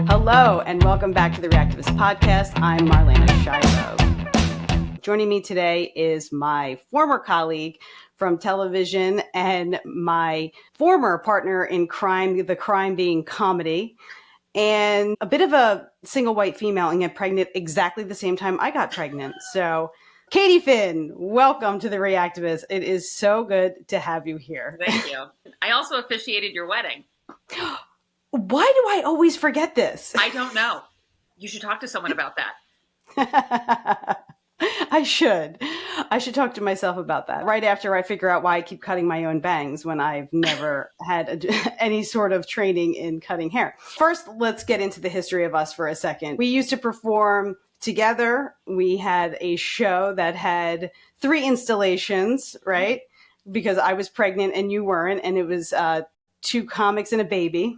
Hello, and welcome back to the Reactivist podcast. I'm Marlena Shiro. Joining me today is my former colleague from television and my former partner in crime, the crime being comedy, and a bit of a single white female and get pregnant exactly the same time I got pregnant. So, Katie Finn, welcome to the Reactivist. It is so good to have you here. Thank you. I also officiated your wedding. Why do I always forget this? I don't know. You should talk to someone about that. I should talk to myself about that right after I figure out why I keep cutting my own bangs when I've never had any sort of training in cutting hair. First, let's get into the history of us for a second. We used to perform together. We had a show that had 3 installations, right? Because I was pregnant and you weren't, and it was 2 comics and a baby.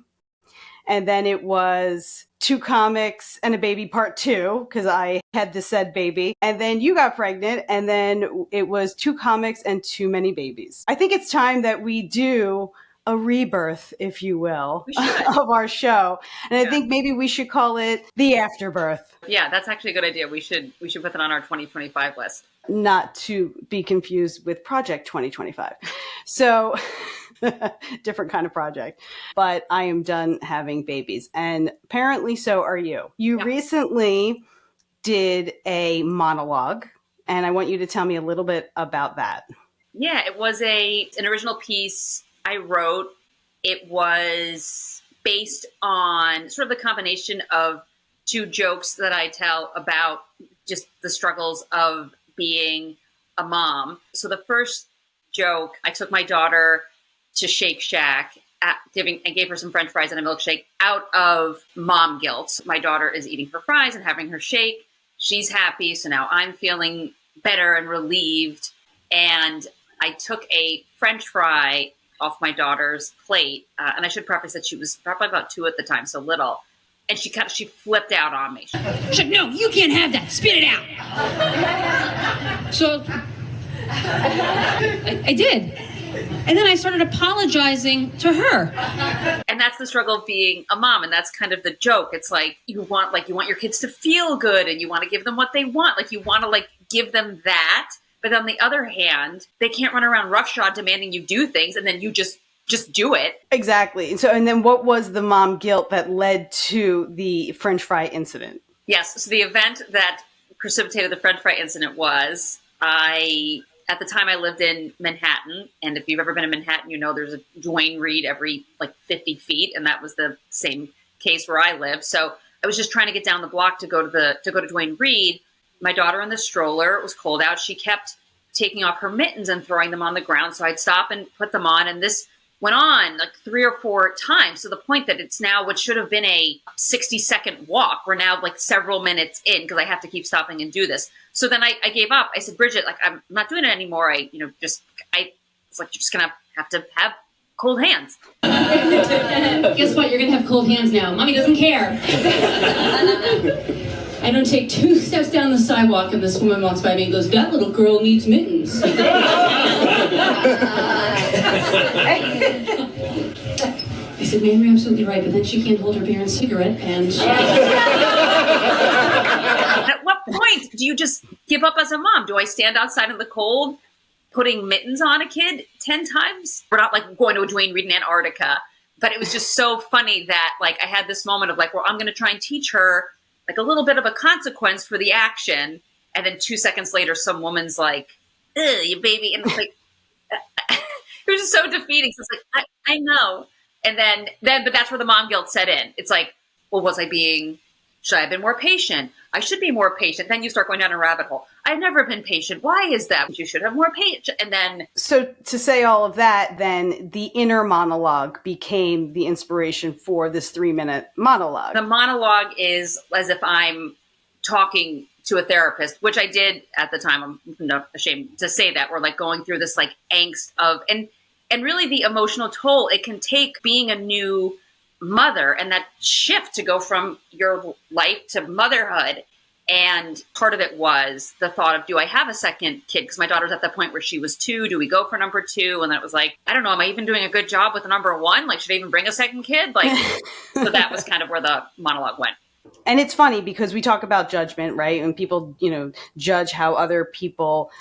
And then it was 2 comics and a baby part 2, because I had the said baby. And then you got pregnant, and then it was 2 comics and too many babies. I think it's time that we do a rebirth, if you will, of our show. And I think maybe we should call it The Afterbirth. Yeah, that's actually a good idea. We should put that on our 2025 list. Not to be confused with Project 2025. So... different kind of project, but I am done having babies, and apparently so are you. You recently did a monologue, and I want you to tell me a little bit about that. Yeah, it was an original piece I wrote. It was based on sort of the combination of 2 jokes that I tell about just the struggles of being a mom. So the first joke, I took my daughter to Shake Shack, I gave her some French fries and a milkshake out of mom guilt. My daughter is eating her fries and having her shake. She's happy, so now I'm feeling better and relieved. And I took a French fry off my daughter's plate, and I should preface that she was probably about 2 at the time, so little. And she flipped out on me. She's like, "No, you can't have that. Spit it out." So I did. And then I started apologizing to her. And that's the struggle of being a mom. And that's kind of the joke. It's like you want your kids to feel good, and you want to give them what they want. Like you want to give them that. But on the other hand, they can't run around roughshod demanding you do things, and then you just do it. Exactly. And then what was the mom guilt that led to the French fry incident? Yes. So the event that precipitated the French fry incident was at the time I lived in Manhattan, and if you've ever been in Manhattan, you know there's a Duane Reade every 50 feet, and that was the same case where I live. So I was just trying to get down the block to go to Duane Reade. My daughter in the stroller, it was cold out. She kept taking off her mittens and throwing them on the ground, so I'd stop and put them on, and this went on 3 or 4 times, to the point that it's now what should have been a 60-second walk. We're now several minutes in because I have to keep stopping and do this. So then I gave up. I said, "Bridget, I'm not doing it anymore. It's you're just gonna have to have cold hands." Guess what? You're gonna have cold hands now. Mommy doesn't care. I don't take 2 steps down the sidewalk, and this woman walks by me and goes, "That little girl needs mittens." I said, "Ma'am, you're absolutely right, but then she can't hold her parents' cigarette, and..." At what point do you just give up as a mom? Do I stand outside in the cold putting mittens on a kid 10 times? We're not going to a Duane Reade in Antarctica, but it was just so funny that I had this moment of well, I'm going to try and teach her a little bit of a consequence for the action. And then 2 seconds later, some woman's like, "Ugh, you baby." And it's it was just so defeating. So it's I know. And then, but that's where the mom guilt set in. It's well, should I have been more patient? I should be more patient. Then you start going down a rabbit hole. I've never been patient. Why is that? You should have more patience. And then... So to say all of that, then the inner monologue became the inspiration for this 3-minute monologue. The monologue is as if I'm talking to a therapist, which I did at the time. I'm not ashamed to say that. We're going through this angst of, and really the emotional toll it can take being a new mother, and that shift to go from your life to motherhood. And part of it was the thought of, do I have a second kid? Because my daughter's at that point where she was 2. Do we go for number 2? And then it was like, I don't know. Am I even doing a good job with number 1? Like, should I even bring a second kid? Like, so that was kind of where the monologue went. And it's funny because we talk about judgment, right? And people, judge how other people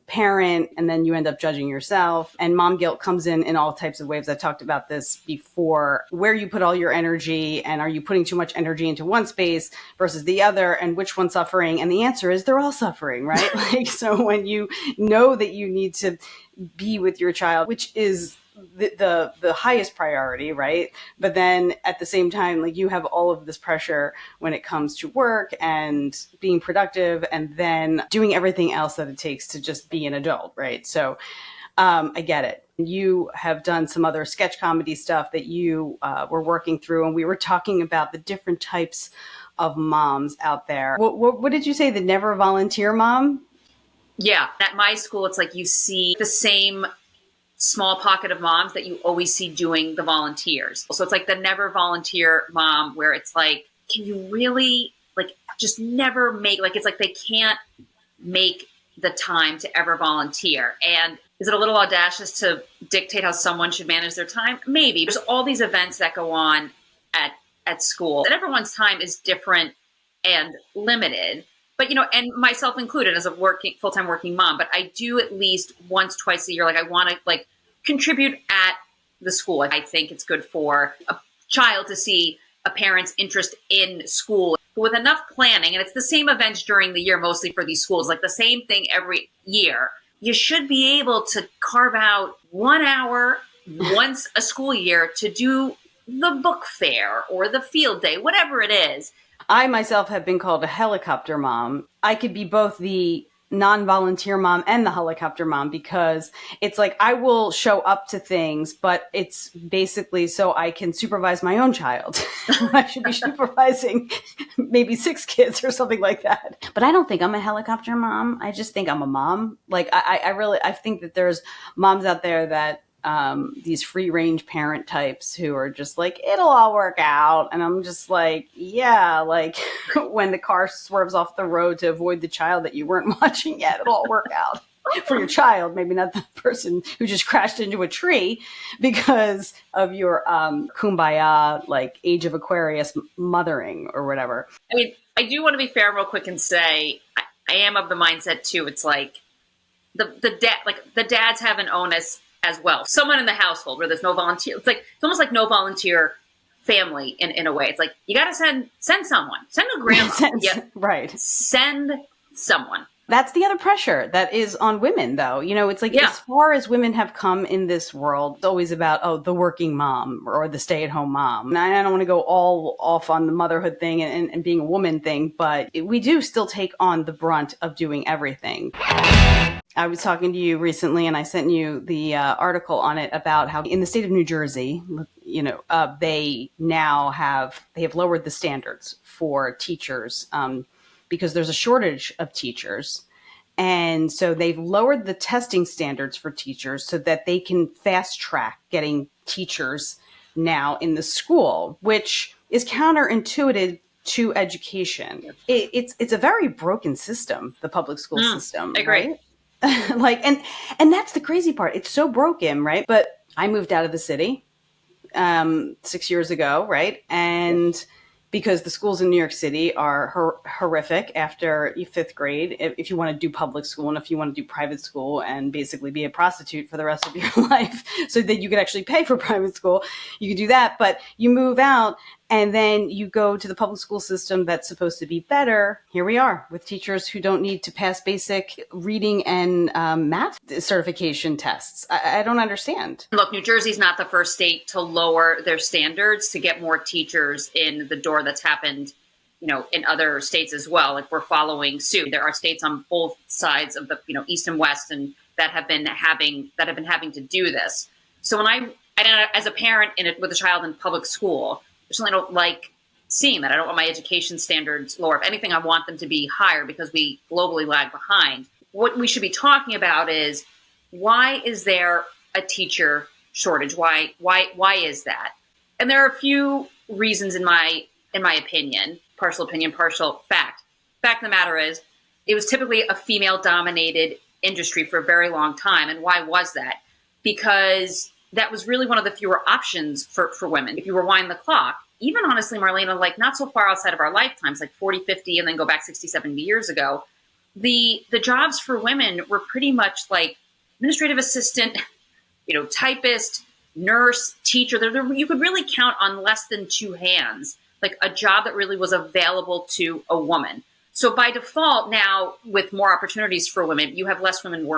parent, and then you end up judging yourself. And mom guilt comes in all types of ways. I've talked about this before, where you put all your energy, and are you putting too much energy into one space versus the other, and which one's suffering? And the answer is they're all suffering, right? Like, so when you know that you need to be with your child, which is the highest priority, right? But then at the same time, like, you have all of this pressure when it comes to work and being productive, and then doing everything else that it takes to just be an adult, right? So I get it. You have done some other sketch comedy stuff that you were working through, and we were talking about the different types of moms out there. What did you say? The never volunteer mom? Yeah. At my school, it's like you see the same small pocket of moms that you always see doing the volunteers. So it's like the never volunteer mom, where it's like, can you really, like, just never make, like, it's like they can't make the time to ever volunteer. And is it a little audacious to dictate how someone should manage their time? Maybe. There's all these events that go on at school, and everyone's time is different and limited. But, and myself included as a full-time working mom, but I do at least once, twice a year, like, I want to, like, contribute at the school. I think it's good for a child to see a parent's interest in school. But with enough planning, and it's the same events during the year, mostly for these schools, like the same thing every year, you should be able to carve out 1 hour once a school year to do the book fair or the field day, whatever it is. I myself have been called a helicopter mom. I could be both the non-volunteer mom and the helicopter mom, because it's like I will show up to things, but it's basically so I can supervise my own child. I should be supervising maybe 6 kids or something like that. But I don't think I'm a helicopter mom. I just think I'm a mom. Like, I think that there's moms out there that these free range parent types who are just like, it'll all work out. And I'm just like, yeah, like when the car swerves off the road to avoid the child that you weren't watching yet, it'll all work out for your child. Maybe not the person who just crashed into a tree because of your kumbaya, like Age of Aquarius mothering or whatever. I mean, I do want to be fair real quick and say, I am of the mindset too. It's like the dads have an onus as well. Someone in the household where there's no volunteer. It's almost like no volunteer family in a way. It's like, you got to send someone. Send a grandma. Right. Send someone. That's the other pressure that is on women, though. It's like, as far as women have come in this world, it's always about, the working mom or the stay-at-home mom. And I don't want to go all off on the motherhood thing and being a woman thing, but we do still take on the brunt of doing everything. I was talking to you recently, and I sent you the article on it about how in the state of New Jersey, they have lowered the standards for teachers because there's a shortage of teachers. And so they've lowered the testing standards for teachers so that they can fast track getting teachers now in the school, which is counterintuitive to education. It's a very broken system, the public school system. I agree. Right? Like, and that's the crazy part. It's so broken, right? But I moved out of the city 6 years ago, right? And because the schools in New York City are horrific after 5th grade, if you want to do public school and if you want to do private school and basically be a prostitute for the rest of your life so that you could actually pay for private school, you could do that. But you move out and then you go to the public school system that's supposed to be better. Here we are with teachers who don't need to pass basic reading and math certification tests. I don't understand. Look, New Jersey's not the first state to lower their standards to get more teachers in the door. That's happened, in other states as well. Like, we're following suit. There are states on both sides of the, East and West, and that have been having to do this. So when I as a parent with a child in public school, I certainly don't like seeing that. I don't want my education standards lower. If anything, I want them to be higher because we globally lag behind. What we should be talking about is, why is there a teacher shortage? Why is that? And there are a few reasons in my opinion, partial fact. Fact of the matter is, it was typically a female-dominated industry for a very long time. And why was that? Because that was really one of the fewer options for women. If you rewind the clock, even honestly, Marlena, like not so far outside of our lifetimes, like 40, 50, and then go back 60, 70 years ago, the jobs for women were pretty much like administrative assistant, typist, nurse, teacher. You could really count on less than two hands, like a job that really was available to a woman. So by default, now with more opportunities for women, you have less women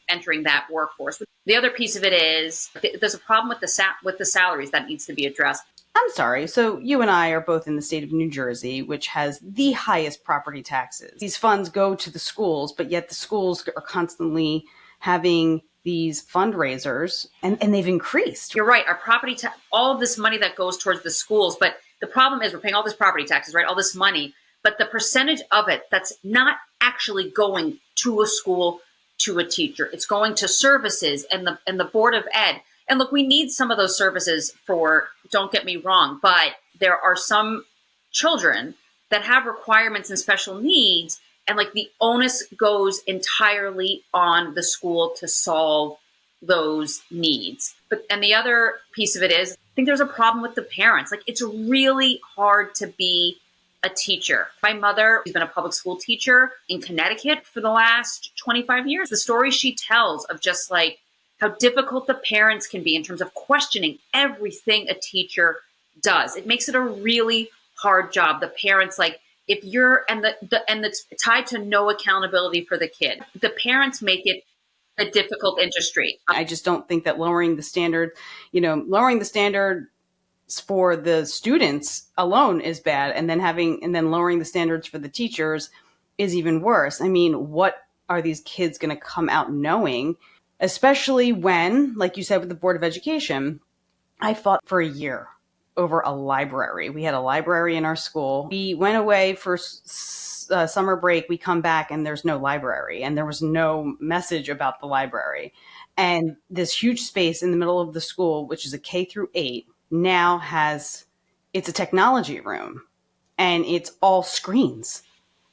entering that workforce. The other piece of it is there's a problem with the salaries that needs to be addressed. I'm sorry. So you and I are both in the state of New Jersey, which has the highest property taxes. These funds go to the schools, but yet the schools are constantly having these fundraisers, and they've increased. You're right. Our property tax, all of this money that goes towards the schools, but the problem is we're paying all this property taxes, right? All this money, but the percentage of it that's not actually going to a school, to a teacher, it's going to services and the Board of Ed. And look, we need some of those services don't get me wrong, but there are some children that have requirements and special needs, and like the onus goes entirely on the school to solve those needs. And the other piece of it is, I think there's a problem with the parents. Like, it's really hard to be a teacher. My mother has been a public school teacher in Connecticut for the last 25 years. The story she tells of just like how difficult the parents can be in terms of questioning everything a teacher does. It makes it a really hard job. The parents, like, if you're, and it's tied to no accountability for the kid. The parents make it a difficult industry. I just don't think that lowering the standard for the students alone is bad, and then lowering the standards for the teachers is even worse. I mean, what are these kids going to come out knowing? Especially when, like you said with the Board of Education, I fought for a year over a library. We had a library in our school. We went away for summer break. We come back and there's no library, and there was no message about the library. And this huge space in the middle of the school, which is a K-8, now it's a technology room, and it's all screens.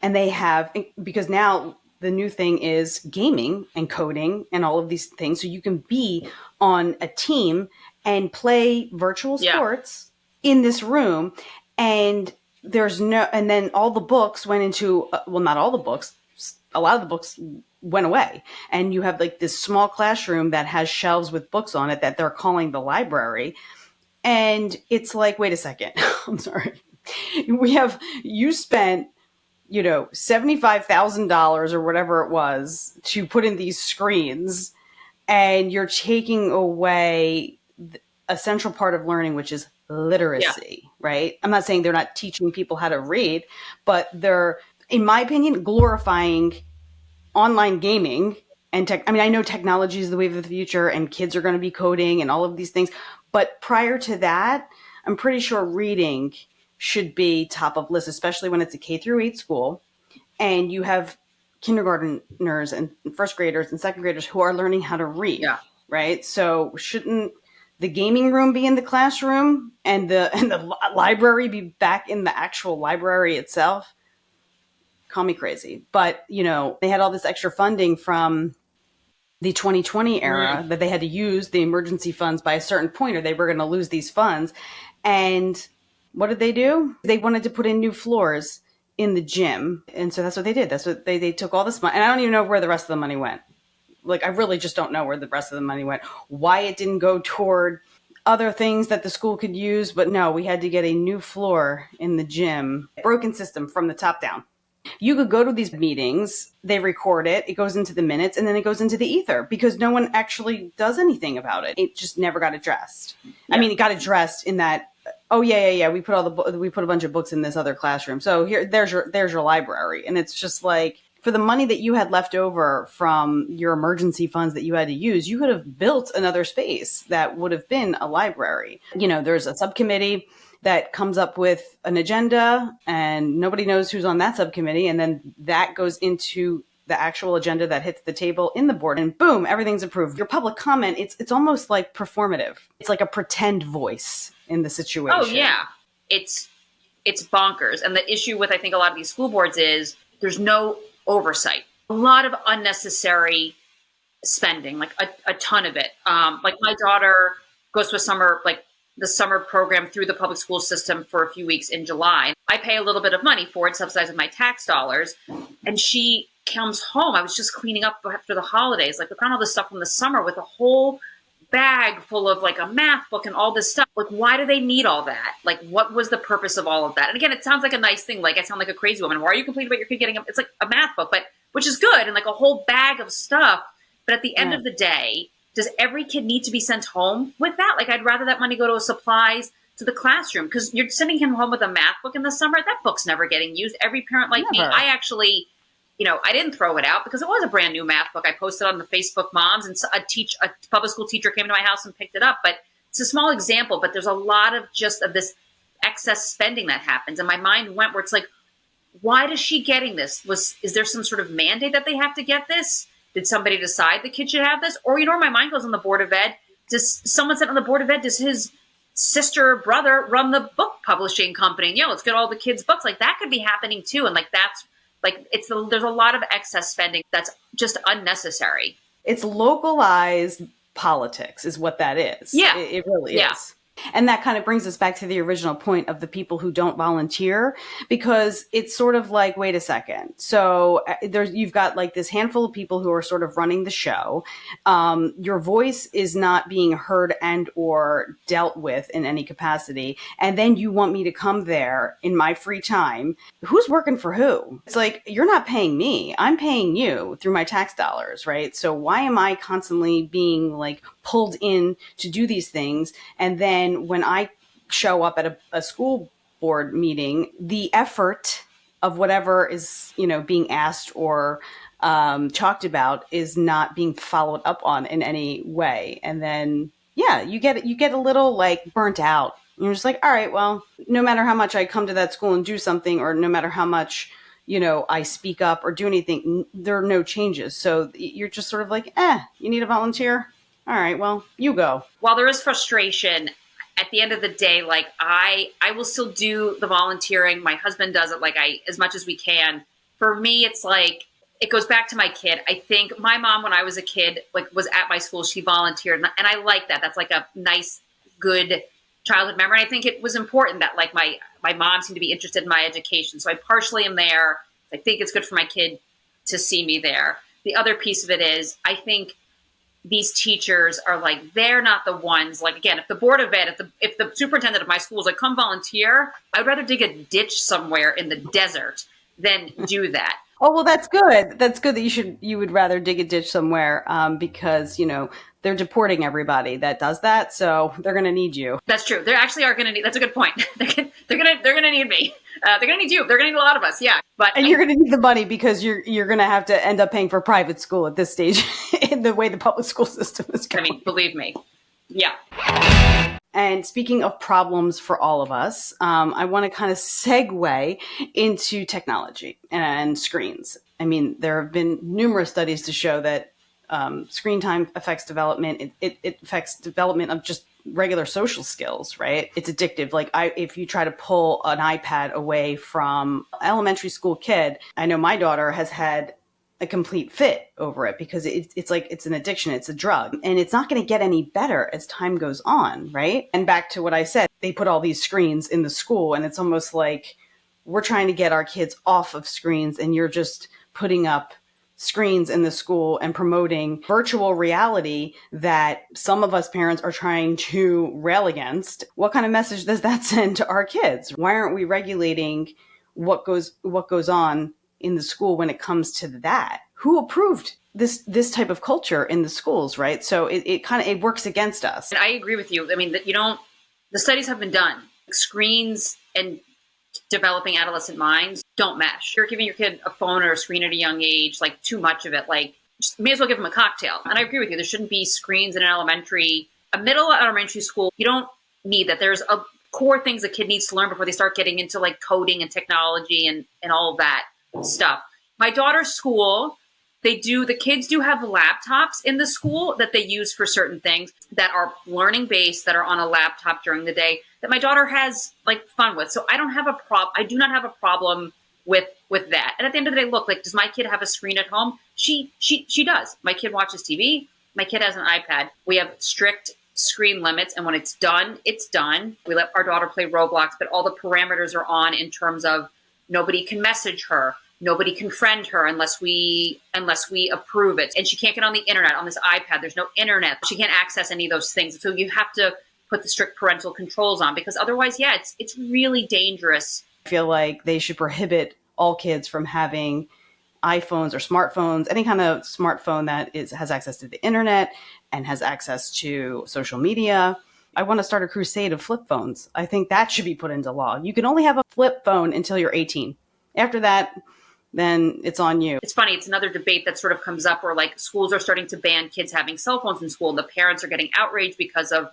And because now the new thing is gaming and coding and all of these things. So you can be on a team and play virtual sports in this room. And and then all the books went into, not all the books, a lot of the books went away. And you have like this small classroom that has shelves with books on it that they're calling the library. And it's like, wait a second, I'm sorry. You spent, $75,000 or whatever it was to put in these screens, and you're taking away a central part of learning, which is literacy, right? I'm not saying they're not teaching people how to read, but they're, in my opinion, glorifying online gaming and I know technology is the wave of the future, and kids are going to be coding and all of these things. But prior to that, I'm pretty sure reading should be top of list, especially when it's a K-8 school and you have kindergartners and first graders and second graders who are learning how to read, right? So shouldn't the gaming room be in the classroom and the library be back in the actual library itself? Call me crazy. But, they had all this extra funding from the 2020 era that they had to use the emergency funds by a certain point, or they were going to lose these funds. And what did they do? They wanted to put in new floors in the gym. And so that's what they did. That's what they took all this money. And I don't even know where the rest of the money went. Like, I really just don't know where the rest of the money went. Why it didn't go toward other things that the school could use. But no, we had to get a new floor in the gym. Broken system from the top down. You could go to these meetings, they record it, it goes into the minutes, and then it goes into the ether because no one actually does anything about it. It just never got addressed. Yeah. I mean, it got addressed in that, we put a bunch of books in this other classroom. So there's your library. And it's just like, for the money that you had left over from your emergency funds that you had to use, you could have built another space that would have been a library. There's a subcommittee that comes up with an agenda, and nobody knows who's on that subcommittee. And then that goes into the actual agenda that hits the table in the board, and boom, everything's approved. Your public comment, it's almost like performative. It's like a pretend voice in the situation. Oh yeah. It's bonkers. And the issue with, I think, a lot of these school boards is there's no oversight. A lot of unnecessary spending, like a ton of it. Like my daughter goes to the summer program through the public school system for a few weeks in July. I pay a little bit of money for it, subsidized with my tax dollars. And she comes home. I was just cleaning up after the holidays. Like, we found all this stuff from the summer with a whole bag full of like a math book and all this stuff. Like, why do they need all that? Like, what was the purpose of all of that? And again, it sounds like a nice thing. Like, I sound like a crazy woman. Why are you complaining about your kid getting it's like a math book, but which is good, and like a whole bag of stuff. But at the end of the day, does every kid need to be sent home with that? Like, I'd rather that money go to supplies to the classroom, because you're sending him home with a math book in the summer. That book's never getting used. Every parent like me, I actually, I didn't throw it out because it was a brand new math book. I posted on the Facebook Moms, and a public school teacher came to my house and picked it up. But it's a small example, but there's a lot of this excess spending that happens. And my mind went where it's like, why is she getting this? Is there some sort of mandate that they have to get this? Did somebody decide the kid should have this? Or, where my mind goes on the Board of Ed, does someone sit on the Board of Ed, does his sister or brother run the book publishing company? And, let's get all the kids' books. Like, that could be happening too. And like, that's like, there's a lot of excess spending that's just unnecessary. It's localized politics is what that is. Yeah. It really is. And that kind of brings us back to the original point of the people who don't volunteer, because it's sort of like, wait a second. So you've got like this handful of people who are sort of running the show. Your voice is not being heard and or dealt with in any capacity. And then you want me to come there in my free time. Who's working for who? It's like, you're not paying me. I'm paying you through my tax dollars, right? So why am I constantly being like pulled in to do these things? And then when I show up at a school board meeting, the effort of whatever is, being asked or talked about is not being followed up on in any way. And then, you get a little like burnt out. You're just like, all right, well, no matter how much I come to that school and do something, or no matter how much, I speak up or do anything, there are no changes. So you're just sort of like, you need a volunteer? All right, well, you go. While there is frustration, at the end of the day, like I will still do the volunteering. My husband does it as much as we can. For me, it's like, it goes back to my kid. I think my mom, when I was a kid, was at my school, she volunteered. And I like that. That's like a nice, good childhood memory. And I think it was important that my mom seemed to be interested in my education. So I partially am there. I think it's good for my kid to see me there. The other piece of it is, I think these teachers are like, they're not the ones, like, again, if the Board of Ed, if the superintendent of my school is like, come volunteer, I'd rather dig a ditch somewhere in the desert than do that. Oh, well, that's good. That's good that you would rather dig a ditch somewhere, because, they're deporting everybody that does that. So they're going to need you. That's true. They actually are going to need, that's a good point. They're going to need me. They're going to need you. They're going to need a lot of us. Yeah. And you're going to need the money, because you're going to have to end up paying for private school at this stage in the way the public school system is going. I mean, believe me. Yeah. And speaking of problems for all of us, I want to kind of segue into technology and screens. I mean, there have been numerous studies to show that screen time affects development. It affects development of just regular social skills, right? It's addictive. Like if you try to pull an iPad away from an elementary school kid, I know my daughter has had a complete fit over it, because it's like, it's an addiction. It's a drug, and it's not going to get any better as time goes on. Right. And back to what I said, they put all these screens in the school, and it's almost like we're trying to get our kids off of screens, and you're just putting up screens in the school and promoting virtual reality that some of us parents are trying to rail against. What kind of message does that send to our kids? Why aren't we regulating what goes on in the school when it comes to that? Who approved this type of culture in the schools, right? So it works against us. And I agree with you. I mean, the studies have been done. Screens and developing adolescent minds don't mesh. You're giving your kid a phone or a screen at a young age, like too much of it, like just may as well give them a cocktail. And I agree with you. There shouldn't be screens in a middle elementary school. You don't need that. There's a core things a kid needs to learn before they start getting into like coding and technology and all of that stuff. My daughter's school, the kids do have laptops in the school that they use for certain things that are learning based, that are on a laptop during the day, that my daughter has like fun with. So I do not have a problem with that. And at the end of the day, look, like, does my kid have a screen at home? She does. My kid watches TV. My kid has an iPad. We have strict screen limits, and when it's done, it's done. We let our daughter play Roblox, but all the parameters are on in terms of nobody can message her, nobody can friend her unless we approve it, and she can't get on the internet on this iPad. There's no internet. She can't access any of those things. So you have to put the strict parental controls on, because otherwise, yeah, it's really dangerous. I feel like they should prohibit all kids from having iPhones or smartphones, any kind of smartphone that has access to the internet and has access to social media. I want to start a crusade of flip phones. I think that should be put into law. You can only have a flip phone until you're 18. After that, then it's on you. It's funny. It's another debate that sort of comes up where, like, schools are starting to ban kids having cell phones in school. The parents are getting outraged because of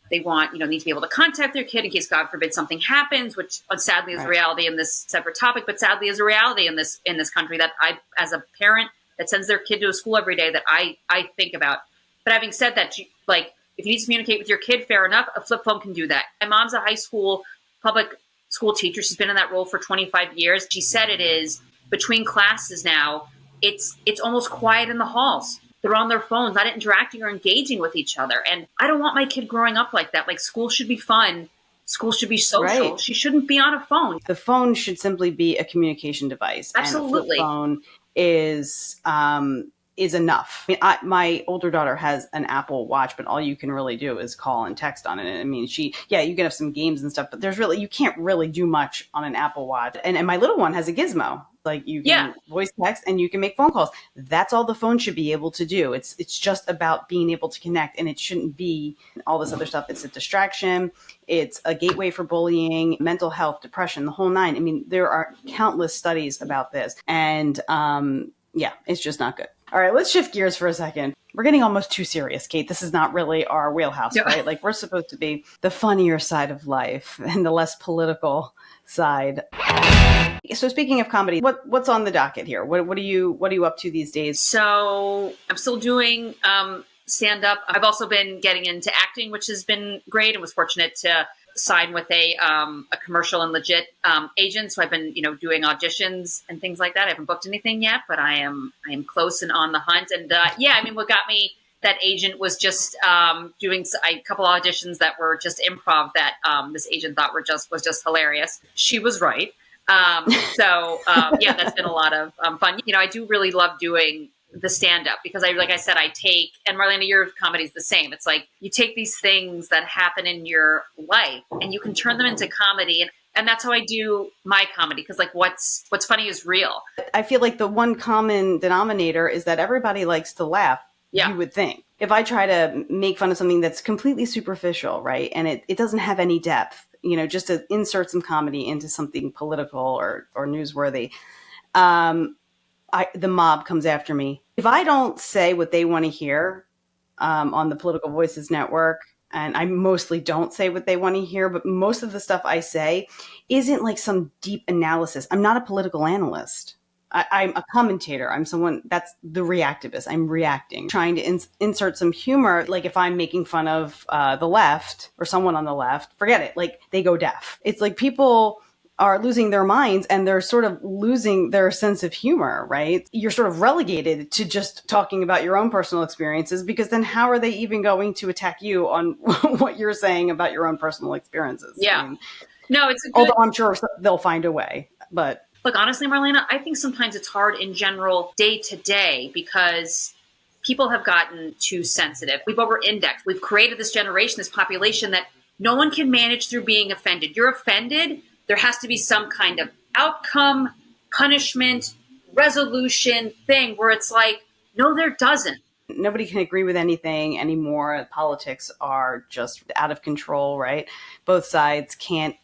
they want, need to be able to contact their kid in case, God forbid, something happens, which sadly is a reality in this separate topic, but sadly is a reality in this country that I, as a parent that sends their kid to a school every day, that I think about. But having said that, like, if you need to communicate with your kid, fair enough, a flip phone can do that. My mom's a high school public school teacher. She's been in that role for 25 years. She said it is between classes now, it's almost quiet in the halls. They're on their phones, not interacting or engaging with each other. And I don't want my kid growing up like that. Like, school should be fun. School should be social. Right. She shouldn't be on a phone. The phone should simply be a communication device. Absolutely. And a flip phone is enough. I mean, my older daughter has an Apple Watch, but all you can really do is call and text on it. I mean, you can have some games and stuff, but you can't really do much on an Apple Watch. And my little one has a gizmo. Like, you can voice text and you can make phone calls. That's all the phone should be able to do. It's just about being able to connect, and it shouldn't be all this other stuff. It's a distraction. It's a gateway for bullying, mental health, depression, the whole nine. I mean, there are countless studies about this, and it's just not good. All right, let's shift gears for a second. We're getting almost too serious, Kate. This is not really our wheelhouse, right? Like, we're supposed to be the funnier side of life and the less political side. So speaking of comedy, what's on the docket here? What are you up to these days? So I'm still doing stand up. I've also been getting into acting, which has been great, and was fortunate to sign with a commercial and legit agent. So I've been doing auditions and things like that. I haven't booked anything yet, but I am close and on the hunt. And what got me that agent was just doing a couple auditions that were just improv that this agent thought was just hilarious. She was right. That's been a lot of fun. I do really love doing the stand-up because like I said, I take, and Marlena, your comedy is the same. It's like you take these things that happen in your life and you can turn them into comedy. And that's how I do my comedy, because like what's funny is real. I feel like the one common denominator is that everybody likes to laugh. Yeah. You would think. If I try to make fun of something that's completely superficial, right, and it doesn't have any depth, just to insert some comedy into something political or newsworthy, the mob comes after me. If I don't say what they want to hear on the Political Voices Network, and I mostly don't say what they want to hear, but most of the stuff I say isn't like some deep analysis. I'm not a political analyst. I'm a commentator. I'm someone that's the reactivist. I'm reacting, trying to insert some humor. Like if I'm making fun of the left or someone on the left, forget it. Like they go deaf. It's like people are losing their minds and they're sort of losing their sense of humor, right? You're sort of relegated to just talking about your own personal experiences, because then how are they even going to attack you on what you're saying about your own personal experiences? Yeah. I mean, no, it's although I'm sure they'll find a way, but. Look, honestly, Marlena, I think sometimes it's hard in general day to day because people have gotten too sensitive. We've over-indexed. We've created this generation, this population that no one can manage through being offended. You're offended, there has to be some kind of outcome, punishment, resolution thing where it's like, no, there doesn't. Nobody can agree with anything anymore. Politics are just out of control, right? Both sides can't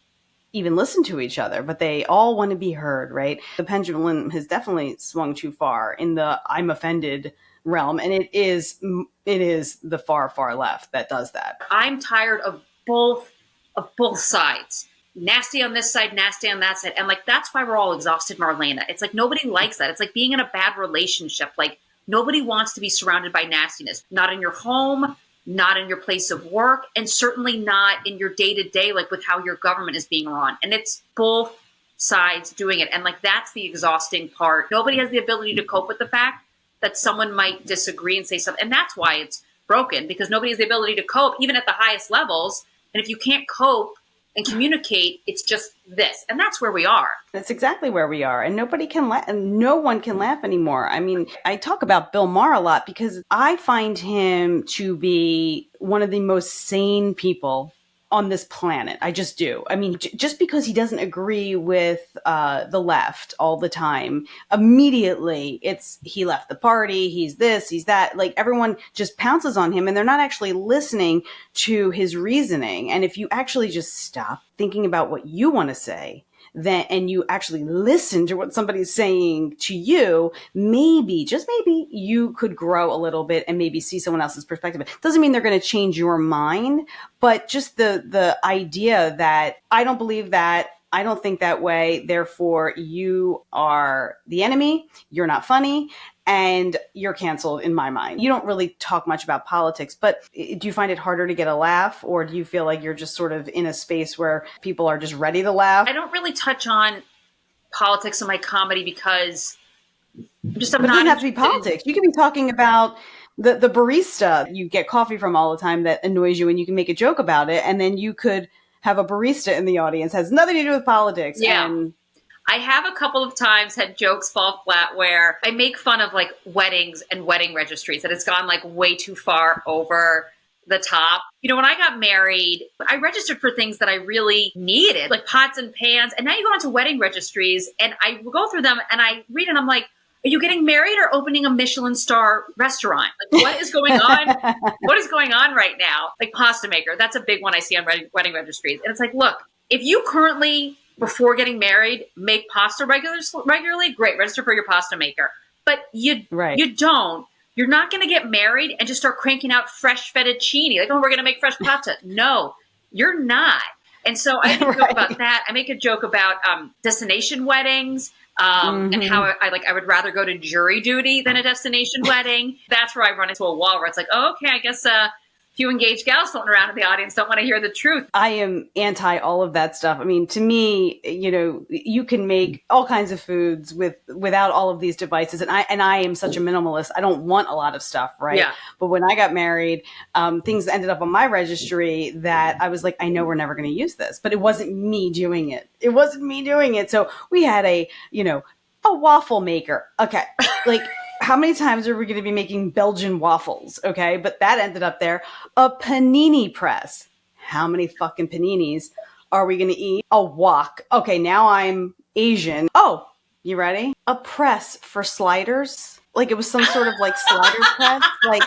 even listen to each other, but they all want to be heard, right? The pendulum has definitely swung too far in the I'm offended realm, and it is the far, far left that does that. I'm tired of both sides. Nasty on this side, nasty on that side. And like, that's why we're all exhausted, Marlena. It's like, nobody likes that. It's like being in a bad relationship. Like, nobody wants to be surrounded by nastiness. Not in your home, not in your place of work, and certainly not in your day-to-day, like with how your government is being run. And it's both sides doing it. And like, that's the exhausting part. Nobody has the ability to cope with the fact that someone might disagree and say something. And that's why it's broken, because nobody has the ability to cope, even at the highest levels. And if you can't cope and communicate, it's just this. And that's where we are. That's exactly where we are. And no one can laugh anymore. I mean, I talk about Bill Maher a lot because I find him to be one of the most sane people on this planet. I just do. I mean, just because he doesn't agree with the left all the time, immediately he left the party, he's this, he's that. Like, everyone just pounces on him and they're not actually listening to his reasoning. And if you actually just stop thinking about what you want to say, and you actually listen to what somebody's saying to you, maybe, just maybe, you could grow a little bit and maybe see someone else's perspective. It doesn't mean they're going to change your mind, but just the idea that I don't believe that, I don't think that way, therefore you are the enemy, you're not funny, and you're canceled in my mind. You don't really talk much about politics, but do you find it harder to get a laugh, or do you feel like you're just sort of in a space where people are just ready to laugh? I don't really touch on politics in my comedy because it doesn't have to be politics. You can be talking about the barista you get coffee from all the time that annoys you, and you can make a joke about it, and then you could have a barista in the audience. It has nothing to do with politics. Yeah. And I have a couple of times had jokes fall flat where I make fun of like weddings and wedding registries, that it's gone like way too far over the top. You know, when I got married, I registered for things that I really needed, like pots and pans. And now you go onto wedding registries and I go through them and I read and I'm like, are you getting married or opening a Michelin star restaurant? Like, what is going on? What is going on right now? Like, pasta maker. That's a big one I see on wedding registries. And it's like, look, if you currently, before getting married, make pasta regularly, great, register for your pasta maker. But you don't. You're not going to get married and just start cranking out fresh fettuccine. Like, oh, we're going to make fresh pasta. No, you're not. And so I make a joke about that. I make a joke about destination weddings and how I would rather go to jury duty than a destination wedding. That's where I run into a wall where it's like, oh, okay, I guess few engaged gals floating around in the audience don't want to hear the truth. I am anti all of that stuff. I mean, to me, you know, you can make all kinds of foods without all of these devices. And I am such a minimalist. I don't want a lot of stuff, right? Yeah. But when I got married, things ended up on my registry that I was like, I know we're never going to use this, but it wasn't me doing it. It wasn't me doing it. So we had a waffle maker. Okay. Like, how many times are we going to be making Belgian waffles? Okay. But that ended up there. A panini press. How many fucking paninis are we going to eat? A wok. Okay. Now I'm Asian. Oh, you ready? A press for sliders. Like, it was some sort of like slider press. Like,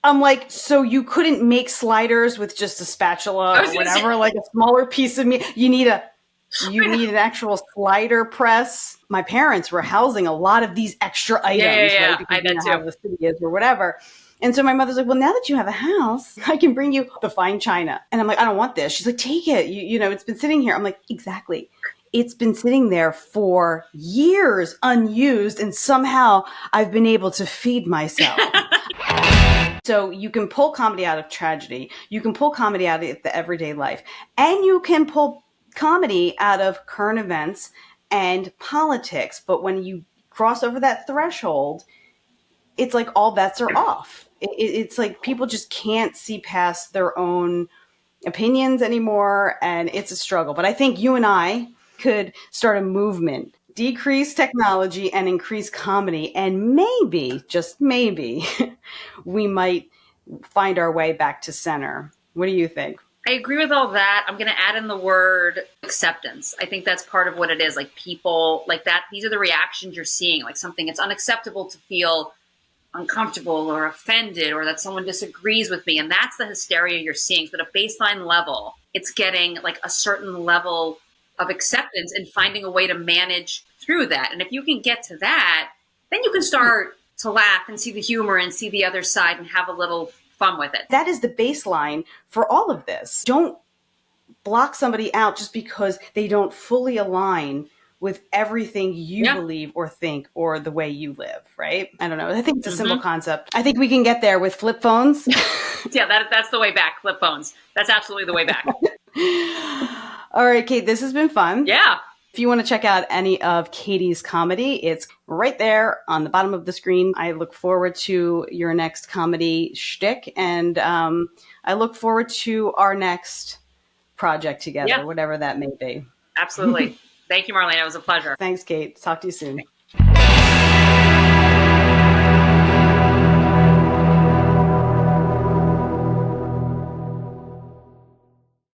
I'm like, so you couldn't make sliders with just a spatula or whatever, like a smaller piece of meat. You need an actual slider press. My parents were housing a lot of these extra items, right? Because I bet too. How the city is or whatever. And so my mother's like, well, now that you have a house, I can bring you the fine china. And I'm like, I don't want this. She's like, take it. You know, it's been sitting here. I'm like, exactly. It's been sitting there for years unused. And somehow I've been able to feed myself. So you can pull comedy out of tragedy. You can pull comedy out of the everyday life. And you can pull comedy out of current events and politics. But when you cross over that threshold, it's like all bets are off. It's like people just can't see past their own opinions anymore. And it's a struggle. But I think you and I could start a movement, decrease technology and increase comedy. And maybe, just maybe, we might find our way back to center. What do you think? I agree with all that. I'm going to add in the word acceptance. I think that's part of what it is. Like, people like that, these are the reactions you're seeing. Like, something, it's unacceptable to feel uncomfortable or offended or that someone disagrees with me. And that's the hysteria you're seeing. So at a baseline level, it's getting like a certain level of acceptance and finding a way to manage through that. And if you can get to that, then you can start to laugh and see the humor and see the other side and have a little fun with it. That is the baseline for all of this. Don't block somebody out just because they don't fully align with everything you believe or think or the way you live, right? I don't know. I think it's a simple concept. I think we can get there with flip phones. Yeah, that's the way back, flip phones. That's absolutely the way back. All right, Kate, this has been fun. Yeah. If you want to check out any of Katie's comedy, it's right there on the bottom of the screen. I look forward to your next comedy shtick, and I look forward to our next project together, whatever that may be. Absolutely. Thank you, Marlene. It was a pleasure. Thanks, Kate. Talk to you soon.